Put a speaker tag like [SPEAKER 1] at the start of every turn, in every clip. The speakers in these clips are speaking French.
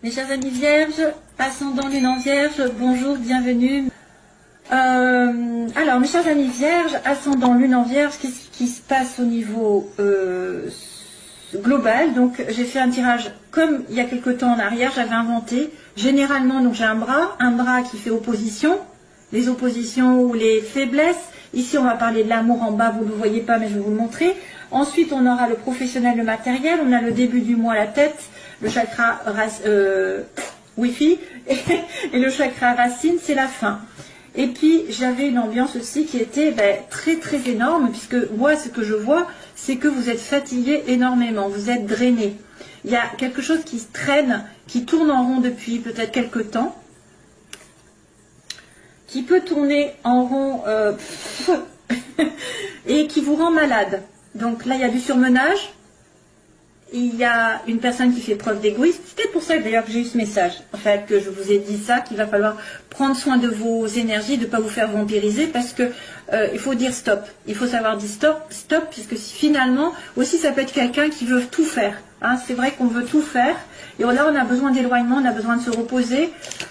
[SPEAKER 1] Mes chers amis vierges, ascendant lune en vierge, bonjour, bienvenue. Alors, mes chers amis vierges, ascendant lune en vierge, qu'est-ce qui se passe au niveau global? Donc, j'ai fait un tirage comme il y a quelque temps en arrière, j'avais inventé. Généralement, donc j'ai un bras qui fait opposition, les oppositions ou les faiblesses. Ici, on va parler de l'amour en bas, vous ne le voyez pas, mais je vais vous le montrer. Ensuite, on aura le professionnel, le matériel, on a le début du mois, la tête, le chakra Wi-Fi, et le chakra racine, c'est la fin. Et puis, j'avais une ambiance aussi qui était très très énorme, puisque moi, ce que je vois, c'est que vous êtes fatigué énormément, vous êtes drainé. Il y a quelque chose qui se traîne, qui tourne en rond depuis peut-être quelque temps, qui peut tourner en rond et qui vous rend malade. Donc là, il y a du surmenage. Il y a une personne qui fait preuve d'égoïsme. C'est peut-être pour ça d'ailleurs que j'ai eu ce message. En fait, que je vous ai dit ça, qu'il va falloir prendre soin de vos énergies, de ne pas vous faire vampiriser, parce que il faut dire stop. Il faut savoir dire stop, puisque finalement, aussi ça peut être quelqu'un qui veut tout faire. Hein. C'est vrai qu'on veut tout faire. Et là, on a besoin d'éloignement, on a besoin de se reposer,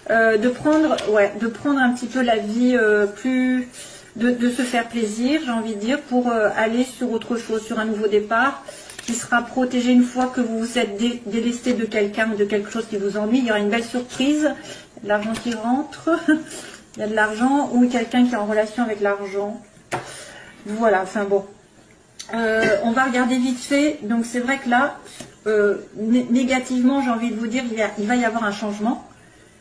[SPEAKER 1] de prendre un petit peu la vie plus... De se faire plaisir, j'ai envie de dire, pour aller sur autre chose, sur un nouveau départ, qui sera protégé une fois que vous vous êtes délesté de quelqu'un ou de quelque chose qui vous ennuie. Il y aura une belle surprise, de l'argent qui rentre, il y a de l'argent, ou quelqu'un qui est en relation avec l'argent. Voilà, enfin bon. On va regarder vite fait. Donc c'est vrai que là, négativement, j'ai envie de vous dire, il va y avoir un changement,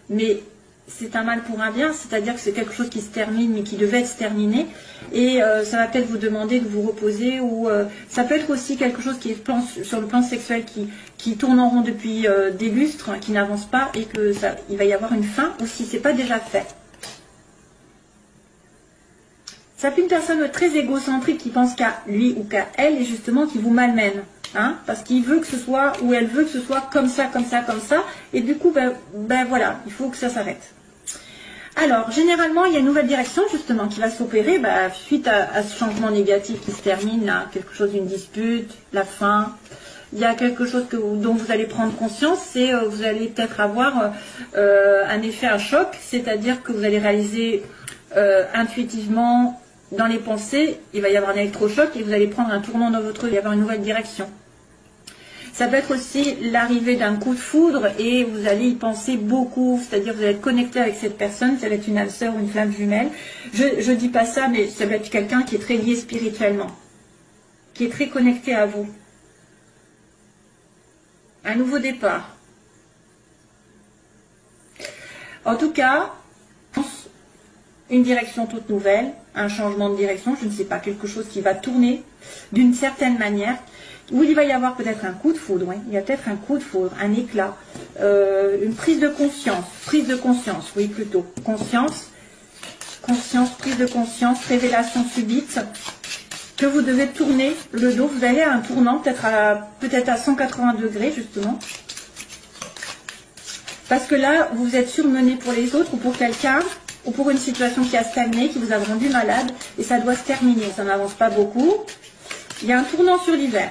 [SPEAKER 1] mais c'est un mal pour un bien, c'est-à-dire que c'est quelque chose qui se termine, mais qui devait se terminer, et ça va peut-être vous demander de vous reposer, ou ça peut être aussi quelque chose qui est sur le plan sexuel, qui tourne en rond depuis des lustres, qui n'avance pas, et que il va y avoir une fin, ou si c'est pas déjà fait. Ça peut être une personne très égocentrique qui pense qu'à lui ou qu'à elle, et justement qui vous malmène. Hein, parce qu'il veut que ce soit, ou elle veut que ce soit comme ça, comme ça, comme ça, et du coup, voilà, il faut que ça s'arrête. Alors, généralement, il y a une nouvelle direction, justement, qui va s'opérer, suite à ce changement négatif qui se termine, là, quelque chose, une dispute, la fin. Il y a quelque chose dont vous allez prendre conscience, c'est vous allez peut-être avoir un effet à choc, c'est-à-dire que vous allez réaliser intuitivement, dans les pensées, il va y avoir un électrochoc et vous allez prendre un tournant dans votre vie, il va y avoir une nouvelle direction. Ça peut être aussi l'arrivée d'un coup de foudre et vous allez y penser beaucoup, c'est-à-dire vous allez être connecté avec cette personne, ça va être une âme sœur ou une flamme jumelle. Je dis pas ça, mais ça va être quelqu'un qui est très lié spirituellement, qui est très connecté à vous. Un nouveau départ. En tout cas, une direction toute nouvelle, un changement de direction, je ne sais pas, quelque chose qui va tourner d'une certaine manière, où il va y avoir peut-être un coup de foudre, oui, il y a peut-être un coup de foudre, un éclat, une prise de conscience, oui plutôt, conscience, prise de conscience, révélation subite, que vous devez tourner le dos, vous allez à un tournant, peut-être à 180 degrés justement, parce que là, vous êtes surmené pour les autres ou pour quelqu'un, ou pour une situation qui a stagné, qui vous a rendu malade, et ça doit se terminer, ça n'avance pas beaucoup. Il y a un tournant sur l'hiver,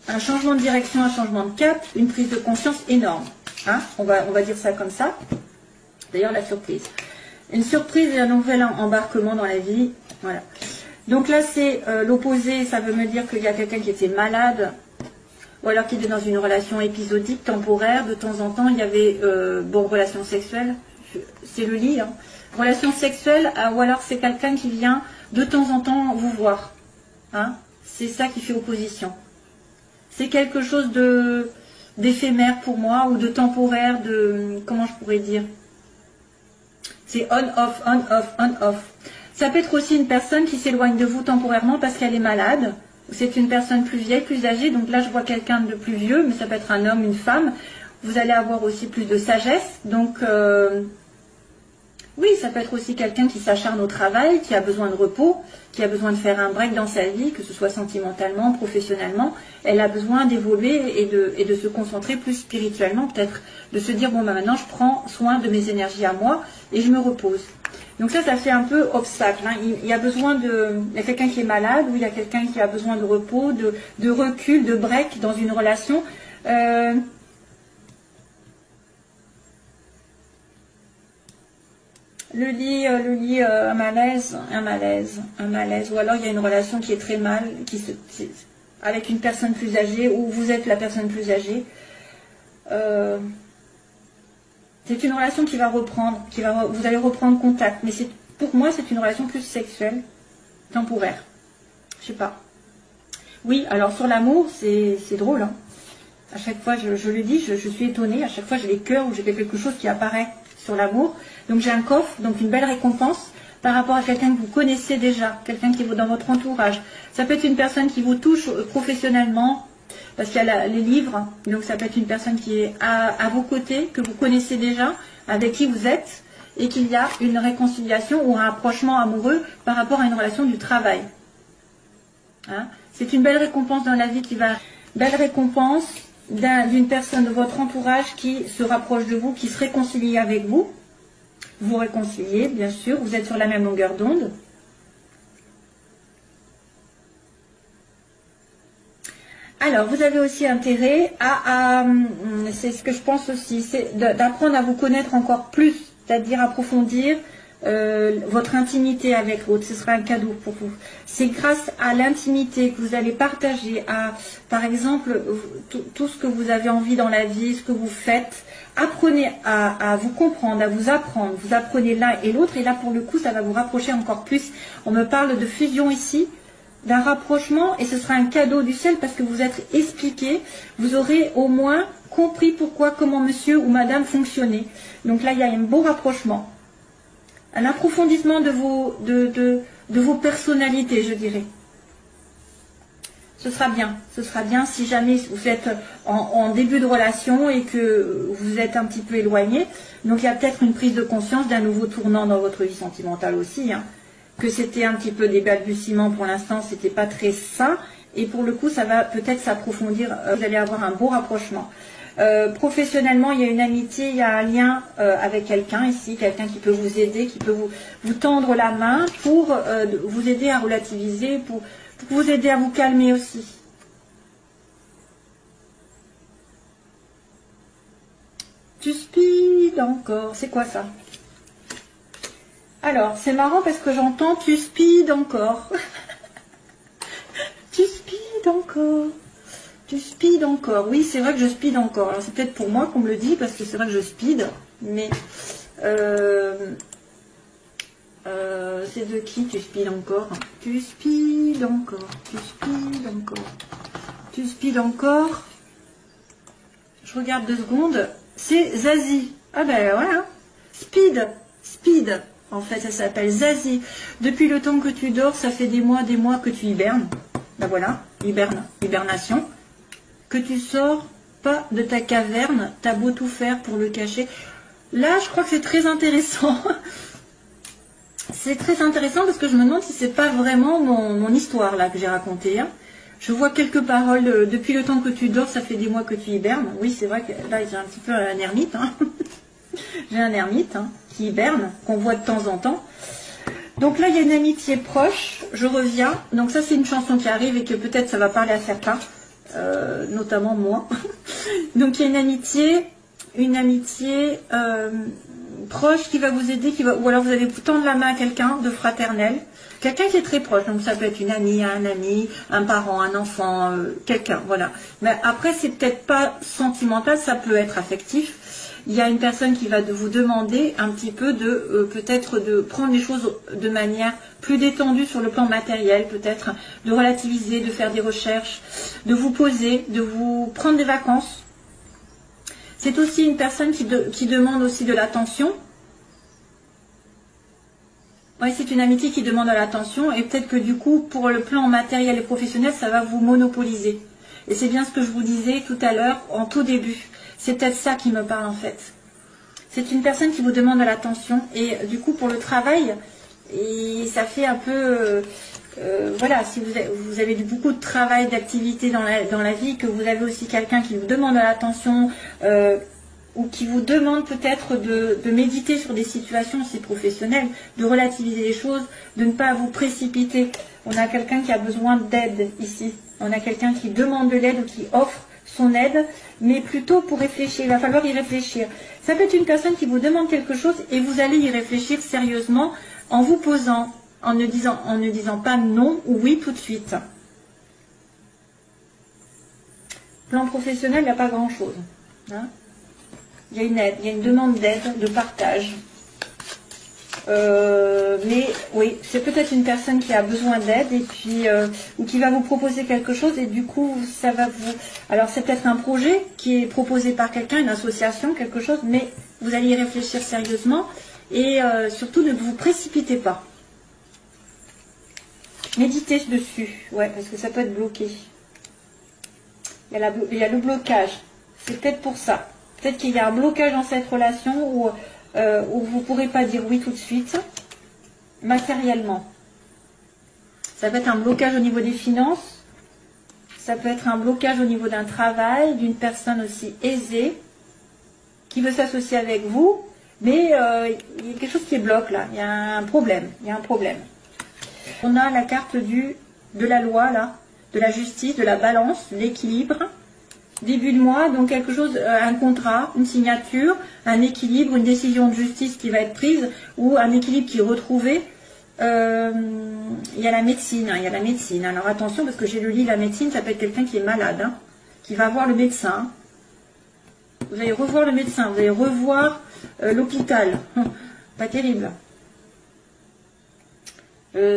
[SPEAKER 1] un changement de direction, un changement de cap, une prise de conscience énorme. Hein, on va dire ça comme ça. D'ailleurs, la surprise. Une surprise et un nouvel embarquement dans la vie. Voilà. Donc là, c'est l'opposé, ça veut me dire qu'il y a quelqu'un qui était malade, ou alors qui était dans une relation épisodique, temporaire, de temps en temps, il y avait, relation sexuelle, c'est le lit, hein. Relation sexuelle, ou alors c'est quelqu'un qui vient de temps en temps vous voir. Hein, c'est ça qui fait opposition. C'est quelque chose d'éphémère pour moi, ou de temporaire, comment je pourrais dire? C'est on-off, on-off, on-off. Ça peut être aussi une personne qui s'éloigne de vous temporairement parce qu'elle est malade. C'est une personne plus vieille, plus âgée. Donc là, je vois quelqu'un de plus vieux, mais ça peut être un homme, une femme. Vous allez avoir aussi plus de sagesse. Donc, oui, ça peut être aussi quelqu'un qui s'acharne au travail, qui a besoin de repos, qui a besoin de faire un break dans sa vie, que ce soit sentimentalement, professionnellement. Elle a besoin d'évoluer et de se concentrer plus spirituellement, peut-être de se dire, bon, maintenant, je prends soin de mes énergies à moi et je me repose. Donc ça fait un peu obstacle. Hein. Il y a besoin il y a quelqu'un qui est malade, ou il y a quelqu'un qui a besoin de repos, de recul, de break dans une relation. un malaise, ou alors il y a une relation qui est très mal, avec une personne plus âgée, ou vous êtes la personne plus âgée. C'est une relation qui va reprendre, vous allez reprendre contact, mais pour moi c'est une relation plus sexuelle, temporaire. Je sais pas. Oui, alors sur l'amour, c'est drôle, hein. À chaque fois, je le dis, je suis étonnée, à chaque fois j'ai les cœurs où j'ai quelque chose qui apparaît sur l'amour. Donc j'ai un coffre, donc une belle récompense par rapport à quelqu'un que vous connaissez déjà, quelqu'un qui est dans votre entourage. Ça peut être une personne qui vous touche professionnellement, parce qu'il y a les livres, donc ça peut être une personne qui est à vos côtés, que vous connaissez déjà, avec qui vous êtes, et qu'il y a une réconciliation ou un rapprochement amoureux par rapport à une relation du travail. Hein? C'est une belle récompense dans la vie belle récompense d'une personne de votre entourage qui se rapproche de vous, qui se réconcilie avec vous. Vous réconciliez, bien sûr, vous êtes sur la même longueur d'onde. Alors, vous avez aussi intérêt c'est ce que je pense aussi, c'est d'apprendre à vous connaître encore plus, c'est-à-dire approfondir votre intimité avec l'autre. Ce sera un cadeau pour vous. C'est grâce à l'intimité que vous allez partager, par exemple, tout ce que vous avez envie dans la vie, ce que vous faites. Apprenez à vous comprendre, à vous apprendre. Vous apprenez l'un et l'autre, et là, pour le coup, ça va vous rapprocher encore plus. On me parle de fusion ici, d'un rapprochement, et ce sera un cadeau du ciel parce que vous êtes expliqué. Vous aurez au moins compris comment monsieur ou madame fonctionnait. Donc là, il y a un beau rapprochement. Un approfondissement de vos personnalités, je dirais. Ce sera bien si jamais vous êtes en début de relation et que vous êtes un petit peu éloigné. Donc il y a peut-être une prise de conscience d'un nouveau tournant dans votre vie sentimentale aussi, hein, que c'était un petit peu des balbutiements pour l'instant, c'était pas très sain, et pour le coup ça va peut-être s'approfondir, vous allez avoir un beau rapprochement. Professionnellement, il y a une amitié, il y a un lien avec quelqu'un ici, quelqu'un qui peut vous aider, qui peut vous tendre la main pour vous aider à relativiser, pour vous aider à vous calmer aussi. Tu speed encore, c'est quoi ça? Alors, c'est marrant parce que j'entends tu speed encore. Tu speed encore. Tu speed encore. Oui, c'est vrai que je speed encore. Alors, c'est peut-être pour moi qu'on me le dit, parce que c'est vrai que je speed. Mais, c'est de qui tu speed encore? Tu speed encore. Tu speed encore. Tu speed encore. Je regarde 2 secondes. C'est Zazie. Ah ben voilà. Speed. Speed. En fait, ça s'appelle Zazie. Depuis le temps que tu dors, ça fait des mois que tu hibernes. Ben voilà. Hibernation. Que tu sors pas de ta caverne, t'as beau tout faire pour le cacher. Là, je crois que c'est très intéressant. C'est très intéressant parce que je me demande si c'est pas vraiment mon histoire là que j'ai racontée. Hein. Je vois quelques paroles. Depuis le temps que tu dors, ça fait des mois que tu hibernes. Oui, c'est vrai que là, j'ai un petit peu un ermite. Hein. J'ai un ermite qui hiberne, qu'on voit de temps en temps. Donc là, il y a une amitié proche. Je reviens. Donc ça, c'est une chanson qui arrive et que peut-être ça va parler à certains. Notamment moi. Donc il y a une amitié proche qui va vous aider, ou alors vous allez tendre la main à quelqu'un de fraternel, quelqu'un qui est très proche, donc ça peut être une amie, un ami, un parent, un enfant, quelqu'un, voilà. Mais après c'est peut-être pas sentimental, ça peut être affectif. Il y a une personne qui va vous demander un petit peu peut-être de prendre les choses de manière plus détendue sur le plan matériel, peut-être de relativiser, de faire des recherches, de vous poser, de vous prendre des vacances. C'est aussi une personne qui demande aussi de l'attention. Oui, c'est une amitié qui demande de l'attention et peut-être que du coup, pour le plan matériel et professionnel, ça va vous monopoliser. Et c'est bien ce que je vous disais tout à l'heure, en tout début. C'est peut-être ça qui me parle en fait. C'est une personne qui vous demande de l'attention et du coup pour le travail, et ça fait un peu, voilà, si vous avez beaucoup de travail, d'activité dans la vie, que vous avez aussi quelqu'un qui vous demande de l'attention ou qui vous demande peut-être de méditer sur des situations aussi professionnelles, de relativiser les choses, de ne pas vous précipiter. On a quelqu'un qui a besoin d'aide ici. On a quelqu'un qui demande de l'aide ou qui offre son aide, mais plutôt pour réfléchir. Il va falloir y réfléchir. Ça peut être une personne qui vous demande quelque chose et vous allez y réfléchir sérieusement en vous posant, en ne disant pas non ou oui tout de suite. Plan professionnel, il n'y a pas grand-chose. Hein. Il y a une aide, il y a une demande d'aide, de partage. Mais oui, c'est peut-être une personne qui a besoin d'aide et puis ou qui va vous proposer quelque chose et du coup ça va vous. Alors c'est peut-être un projet qui est proposé par quelqu'un, une association, quelque chose, mais vous allez y réfléchir sérieusement et surtout ne vous précipitez pas. Méditez dessus, ouais, parce que ça peut être bloqué. Il y a le blocage. C'est peut-être pour ça. Peut-être qu'il y a un blocage dans cette relation où vous ne pourrez pas dire oui tout de suite, matériellement. Ça peut être un blocage au niveau des finances, ça peut être un blocage au niveau d'un travail, d'une personne aussi aisée, qui veut s'associer avec vous, mais il y a quelque chose qui bloque là, il y a un problème, On a la carte de la loi là, de la justice, de la balance, de l'équilibre. Début de mois, donc quelque chose, un contrat, une signature, un équilibre, une décision de justice qui va être prise ou un équilibre qui est retrouvé. Il y a la médecine, il y a la médecine. Alors attention parce que j'ai lu la médecine, ça peut être quelqu'un qui est malade, hein, qui va voir le médecin. Vous allez revoir le médecin, vous allez revoir l'hôpital. Pas terrible.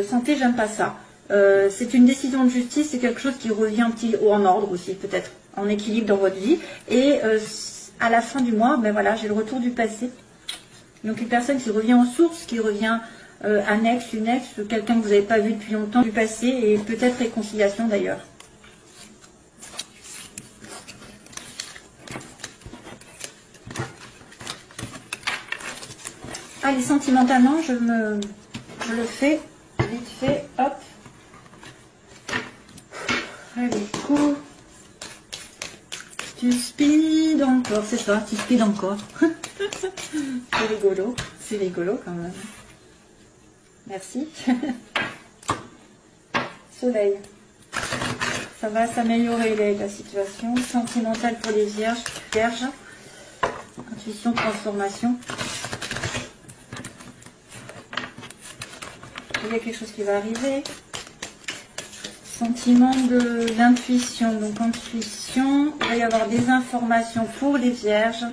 [SPEAKER 1] Santé, j'aime pas ça. C'est une décision de justice, c'est quelque chose qui revient un petit en ordre aussi peut-être, en équilibre dans votre vie. Et à la fin du mois, ben voilà, j'ai le retour du passé. Donc une personne qui revient en source, qui revient un ex, une ex, quelqu'un que vous n'avez pas vu depuis longtemps du passé, et peut-être réconciliation d'ailleurs. Allez, sentimentalement, je le fais vite fait, hop. Allez, cours. Tu speed encore, c'est ça, tu speed encore. C'est rigolo quand même. Merci. Soleil. Ça va s'améliorer la situation. Sentimentale pour les vierges. Vierges. Intuition, transformation. Il y a quelque chose qui va arriver. Sentiment d'intuition. Donc intuition, il va y avoir des informations pour les vierges.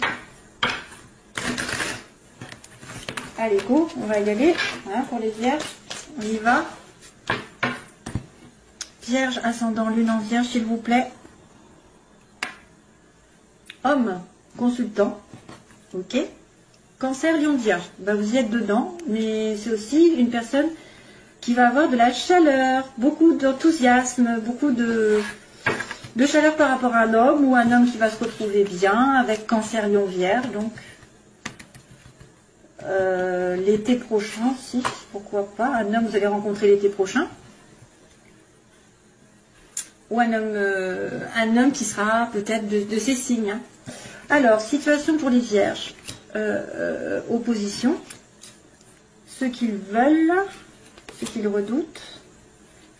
[SPEAKER 1] Allez, go, on va y aller. Voilà, pour les vierges, on y va. Vierge, ascendant, lune en vierge, s'il vous plaît. Homme, consultant. Ok. Cancer, lion, vierge. Ben, vous y êtes dedans, mais c'est aussi une personne qui va avoir de la chaleur, beaucoup d'enthousiasme, beaucoup de chaleur par rapport à un homme ou un homme qui va se retrouver bien avec Cancer, lion, vierge. Donc, l'été prochain, si, pourquoi pas. Un homme, vous allez rencontrer l'été prochain. Ou un homme qui sera peut-être de ces signes. Hein. Alors, situation pour les vierges. Opposition. Ceux qu'ils veulent, ceux qu'ils redoutent.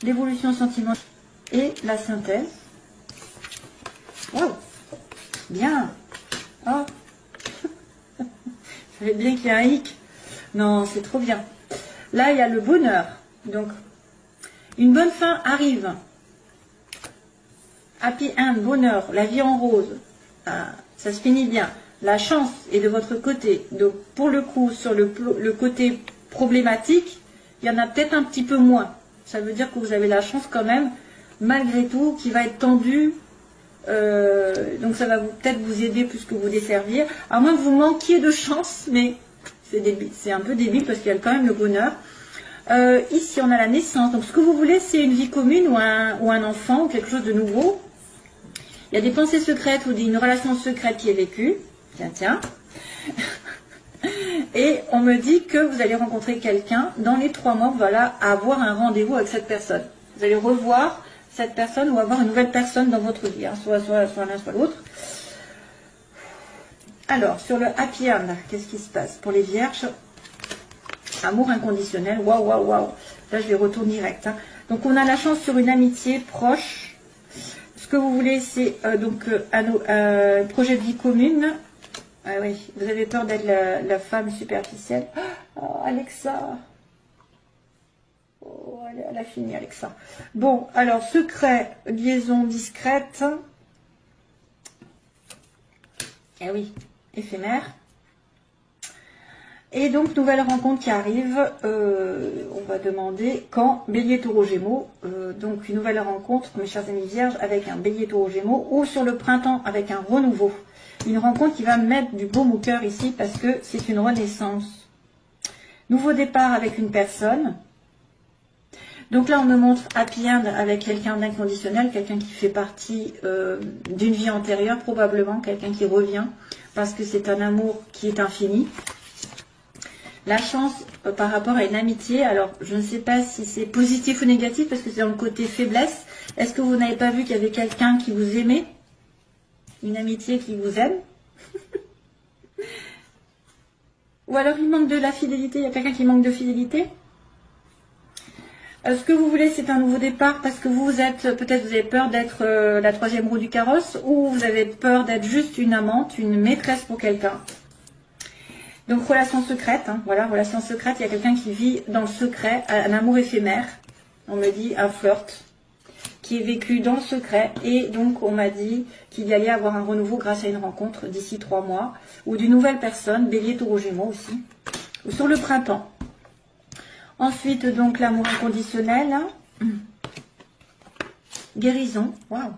[SPEAKER 1] L'évolution sentimentale et la synthèse. Wow. Bien. Oh. Ça fait bien qu'il y a un hic. Non, c'est trop bien. Là, il y a le bonheur. Donc, une bonne fin arrive. Happy end, bonheur, la vie en rose. Ah, ça se finit bien. La chance est de votre côté. Donc, pour le coup, sur le côté problématique, il y en a peut-être un petit peu moins. Ça veut dire que vous avez la chance quand même, malgré tout, qui va être tendue. Donc, ça va peut-être vous aider plus que vous desservir. À moins que vous manquiez de chance, mais c'est un peu débile parce qu'il y a quand même le bonheur. Ici, on a la naissance. Donc, ce que vous voulez, c'est une vie commune ou un enfant ou quelque chose de nouveau. Il y a des pensées secrètes ou une relation secrète qui est vécue. Tiens, tiens. Et on me dit que vous allez rencontrer quelqu'un dans les 3 mois. Voilà, avoir un rendez-vous avec cette personne. Vous allez revoir cette personne ou avoir une nouvelle personne dans votre vie. Hein, soit l'un, soit l'autre. Alors, sur le happy end, qu'est-ce qui se passe pour les vierges? Amour inconditionnel, waouh, waouh, waouh. Là, je vais retourner direct. Hein. Donc, on a la chance sur une amitié proche. Ce que vous voulez, c'est donc un projet de vie commune. Ah oui, vous avez peur d'être la femme superficielle. Oh, Alexa. Oh, elle a fini, Alexa. Bon, alors, secret, liaison discrète. Eh oui, éphémère. Et donc, nouvelle rencontre qui arrive. On va demander quand Bélier, Taureau, Gémeaux. Donc, une nouvelle rencontre, mes chers amis vierges, avec un Bélier, Taureau, Gémeaux. Ou sur le printemps, avec un renouveau. Une rencontre qui va mettre du baume au cœur ici, parce que c'est une renaissance. Nouveau départ avec une personne. Donc là, on me montre happy end avec quelqu'un d'inconditionnel, quelqu'un qui fait partie d'une vie antérieure, probablement quelqu'un qui revient, parce que c'est un amour qui est infini. La chance par rapport à une amitié, alors je ne sais pas si c'est positif ou négatif, parce que c'est dans le côté faiblesse. Est-ce que vous n'avez pas vu qu'il y avait quelqu'un qui vous aimait? Une amitié qui vous aime? Ou alors il manque de la fidélité, il y a quelqu'un qui manque de fidélité? Ce que vous voulez, c'est un nouveau départ parce que vous êtes, peut-être vous avez peur d'être la troisième roue du carrosse, ou vous avez peur d'être juste une amante, une maîtresse pour quelqu'un. Donc relation secrète, hein, voilà, relation secrète, il y a quelqu'un qui vit dans le secret, un amour éphémère, on me dit un flirt, qui est vécu dans le secret, et donc on m'a dit qu'il y allait avoir un renouveau grâce à une rencontre d'ici 3 mois, ou d'une nouvelle personne, Bélier, Taureau, Gémeaux aussi, ou sur le printemps. Ensuite, donc, l'amour inconditionnel. Guérison. Waouh.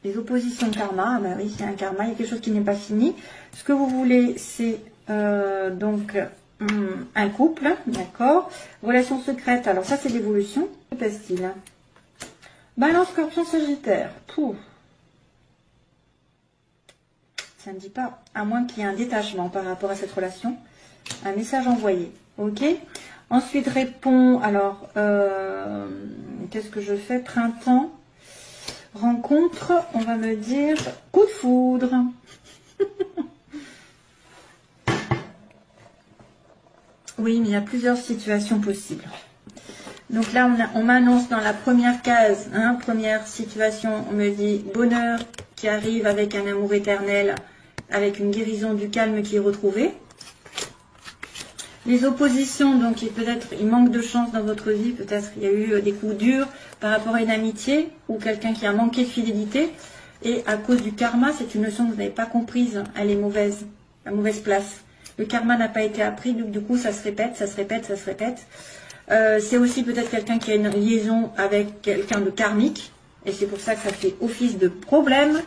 [SPEAKER 1] Les oppositions karma. Ah ben oui, c'est un karma. Il y a quelque chose qui n'est pas fini. Ce que vous voulez, c'est donc un couple. D'accord. Relation secrète. Alors, ça, c'est l'évolution. Que passe-t-il? Balance, Scorpion, Sagittaire. Pouf. Ça ne dit pas. À moins qu'il y ait un détachement par rapport à cette relation. Un message envoyé. Ok. Ensuite, répond. Alors, qu'est-ce que je fais? Printemps. Rencontre. On va me dire coup de foudre. Oui, mais il y a plusieurs situations possibles. Donc là, on m'annonce dans la première case, hein, première situation, on me dit bonheur qui arrive avec un amour éternel, avec une guérison du calme qui est retrouvée. Les oppositions, donc peut-être il manque de chance dans votre vie, peut-être il y a eu des coups durs par rapport à une amitié ou quelqu'un qui a manqué de fidélité. Et à cause du karma, c'est une leçon que vous n'avez pas comprise, elle est mauvaise, à mauvaise place. Le karma n'a pas été appris, donc du coup ça se répète, ça se répète, ça se répète. C'est aussi peut-être quelqu'un qui a une liaison avec quelqu'un de karmique, et c'est pour ça que ça fait office de problème.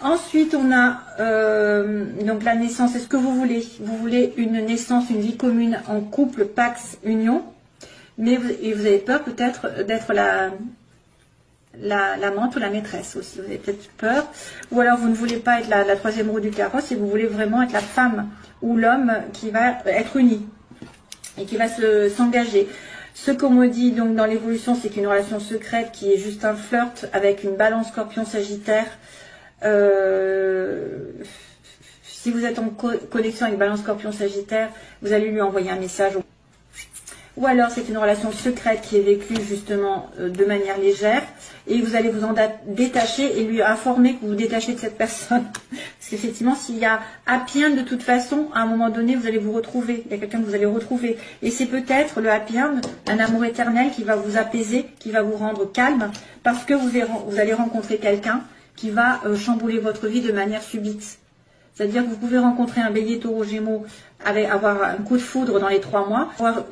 [SPEAKER 1] Ensuite, on a donc la naissance. Est-ce que vous voulez? Vous voulez une naissance, une vie commune en couple, pax, union, mais vous avez peur peut-être d'être l'amante ou la maîtresse aussi. Vous avez peut-être peur. Ou alors vous ne voulez pas être la troisième roue du carrosse et vous voulez vraiment être la femme ou l'homme qui va être uni et qui va s'engager. Ce qu'on me dit donc dans l'évolution, c'est qu'une relation secrète qui est juste un flirt avec une balance Scorpion Sagittaire. Si vous êtes en connexion avec Balance Scorpion Sagittaire, vous allez lui envoyer un message. Ou alors c'est une relation secrète qui est vécue justement de manière légère et vous allez vous en détacher et lui informer que vous vous détachez de cette personne. Parce qu'effectivement, s'il y a happy end, de toute façon, à un moment donné, vous allez vous retrouver. Il y a quelqu'un que vous allez retrouver. Et c'est peut-être le happy end, un amour éternel qui va vous apaiser, qui va vous rendre calme, parce que vous allez rencontrer quelqu'un qui va chambouler votre vie de manière subite. C'est-à-dire que vous pouvez rencontrer un Bélier, Taureau, Gémeaux, avoir un coup de foudre dans les 3 mois, avoir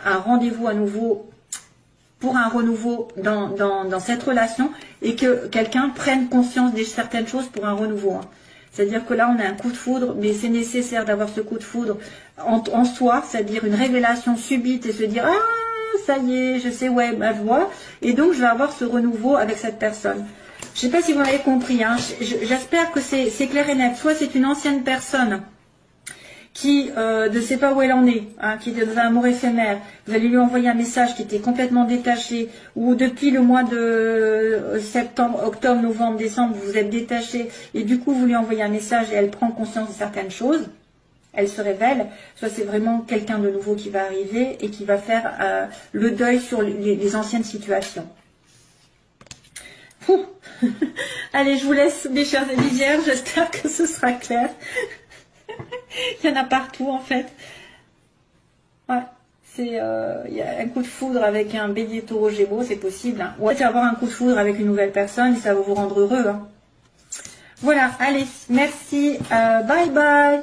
[SPEAKER 1] un rendez-vous à nouveau pour un renouveau dans cette relation et que quelqu'un prenne conscience de certaines choses pour un renouveau. Hein. C'est-à-dire que là, on a un coup de foudre, mais c'est nécessaire d'avoir ce coup de foudre en soi, c'est-à-dire une révélation subite et se dire « Ah, ça y est, je sais, ouais, ma voix. » Et donc, je vais avoir ce renouveau avec cette personne. Je ne sais pas si vous m'avez compris, hein. J'espère que c'est clair et net. Soit c'est une ancienne personne qui ne sait pas où elle en est, hein, qui est dans un amour éphémère. Vous allez lui envoyer un message qui était complètement détaché, ou depuis le mois de septembre, octobre, novembre, décembre, vous êtes détaché, et du coup vous lui envoyez un message et elle prend conscience de certaines choses. Elle se révèle, soit c'est vraiment quelqu'un de nouveau qui va arriver et qui va faire le deuil sur les anciennes situations. Pouh. Allez, je vous laisse, mes chers amis vierges, j'espère que ce sera clair. Il y en a partout, en fait. Ouais, c'est, il y a un coup de foudre avec un bélier taureau gémeaux, c'est possible. Hein. Ouais, c'est avoir un coup de foudre avec une nouvelle personne et ça va vous rendre heureux. Hein. Voilà, allez, merci, bye bye.